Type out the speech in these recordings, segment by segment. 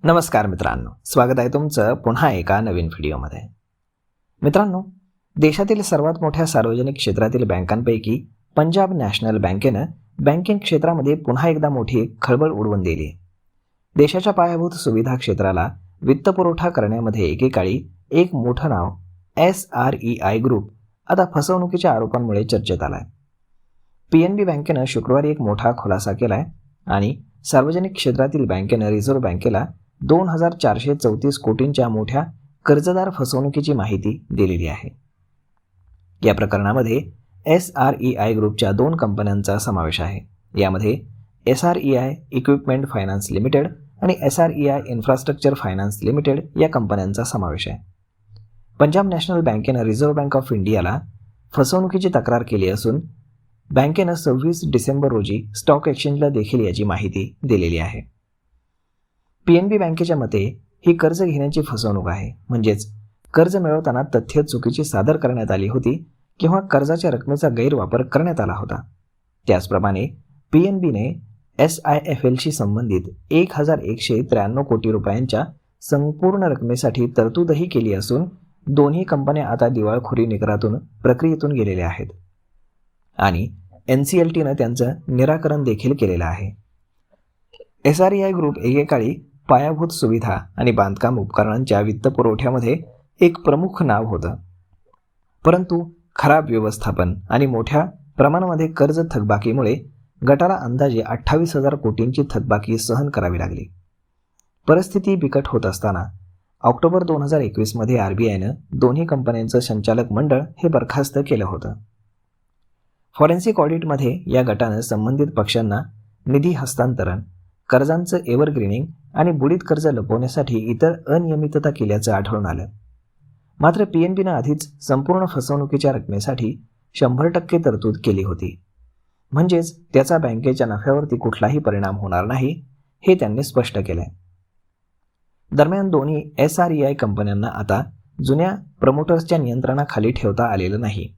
नमस्कार मित्रांनो, स्वागत आहे तुमचं पुन्हा एका नवीन व्हिडिओमध्ये. मित्रांनो, देशातील सर्वात मोठ्या सार्वजनिक क्षेत्रातील बँकांपैकी पंजाब नॅशनल बँकेनं बँकिंग क्षेत्रामध्ये पुन्हा एकदा मोठी खळबळ उडवून दिली. देशाच्या पायाभूत सुविधा क्षेत्राला वित्तपुरवठा करण्यामध्ये एकेकाळी एक मोठं नाव SREI ग्रुप आता फसवणुकीच्या आरोपांमुळे चर्चेत आलाय. PNB बँकेनं शुक्रवारी एक मोठा खुलासा केलाय आणि सार्वजनिक क्षेत्रातील बँकेनं रिझर्व्ह बँकेला 2434 कोटींच्या मोठ्या कर्जदार फसवणुकीची माहिती दिलेली आहे. या प्रकरणामध्ये SREI ग्रुपच्या 2 कंपन्यांचा समावेश आहे. यामध्ये SREI इक्विपमेंट फायनान्स लिमिटेड आणि SREI इन्फ्रास्ट्रक्चर फायनान्स लिमिटेड या कंपन्यांचा समावेश आहे. पंजाब नॅशनल बँकेनं रिझर्व्ह बँक ऑफ इंडियाला फसवणुकीची तक्रार केली असून बँकेनं 26 डिसेंबर रोजी स्टॉक एक्सचेंजला देखील याची माहिती दिलेली आहे. PNB बँकेच्या मते ही कर्ज घेण्याची फसवणूक आहे, म्हणजेच कर्ज मिळवताना तथ्य चुकीची सादर करण्यात आली होती किंवा कर्जाच्या रकमेचा गैरवापर करण्यात आला होता. त्याचप्रमाणे PNBने SIFLशी संबंधित 1193 कोटी रुपयांच्या संपूर्ण रकमेसाठी तरतूदही केली असून दोन्ही कंपन्या आता दिवाळखोरी निकरातून प्रक्रियेतून गेलेल्या आहेत आणि NCLTनं त्यांचं निराकरण देखील केलेलं आहे. SREI ग्रुप एकेकाळी पायाभूत सुविधा आणि बांधकाम उपकरणांच्या वित्तपुरवठ्यामध्ये एक प्रमुख नाव होतं, परंतु खराब व्यवस्थापन आणि मोठ्या प्रमाणामध्ये कर्ज थकबाकीमुळे गटाला अंदाजे 28,000 कोटींची थकबाकी सहन करावी लागली. परिस्थिती बिकट होत असताना ऑक्टोबर 2021मध्ये RBIनं दोन्ही कंपन्यांचं संचालक मंडळ हे बरखास्त केलं होतं. फॉरेन्सिक ऑडिटमध्ये या गटानं संबंधित पक्षांना निधी हस्तांतरण, कर्जांचं एव्हरग्रीनिंग आणि बुडीत कर्ज लपवण्यासाठी इतर अनियमितता केल्याचं आढळून आलं. मात्र PNBनं आधीच संपूर्ण फसवणुकीच्या रकमेसाठी 100% तरतूद केली होती, म्हणजेच त्याचा बँकेच्या नफ्यावरती कुठलाही परिणाम होणार नाही हे त्यांनी स्पष्ट केलंय. दरम्यान दोन्ही SREI कंपन्यांना आता जुन्या प्रमोटर्सच्या नियंत्रणाखाली ठेवता आलेलं नाही.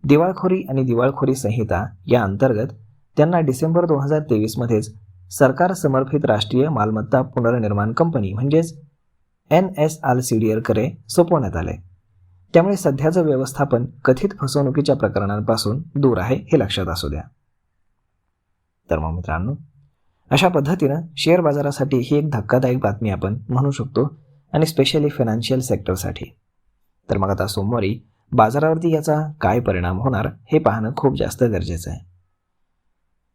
दिवाळखोरी आणि दिवाळखोरी संहिता या अंतर्गत त्यांना डिसेंबर 2023मध्येच सरकार समर्थित राष्ट्रीय मालमत्ता पुनर्निर्माण कंपनी म्हणजेच NSRCDLकडे सोपवण्यात आले. त्यामुळे सध्याचं व्यवस्थापन कथित फसवणुकीच्या प्रकरणांपासून दूर आहे हे लक्षात असू द्या. तर मग मित्रांनो, अशा पद्धतीनं शेअर बाजारासाठी ही एक धक्कादायक बातमी आपण म्हणू शकतो आणि स्पेशली फायनान्शियल सेक्टरसाठी. तर मग आता सोमवारी बाजारावरती याचा काय परिणाम होणार हे पाहणं खूप जास्त गरजेचं आहे.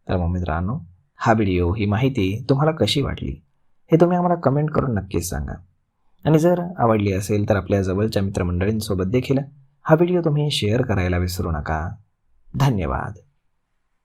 तर मग मित्रांनो, हा व्हिडिओ, ही माहिती तुम्हाला कशी वाटली हे तुम्ही आम्हाला कमेंट करून नक्कीच सांगा. आणि जर आवडली असेल तर आपल्या जवळच्या मित्रमंडळींसोबत देखील हा व्हिडिओ तुम्ही शेअर करायला विसरू नका. धन्यवाद.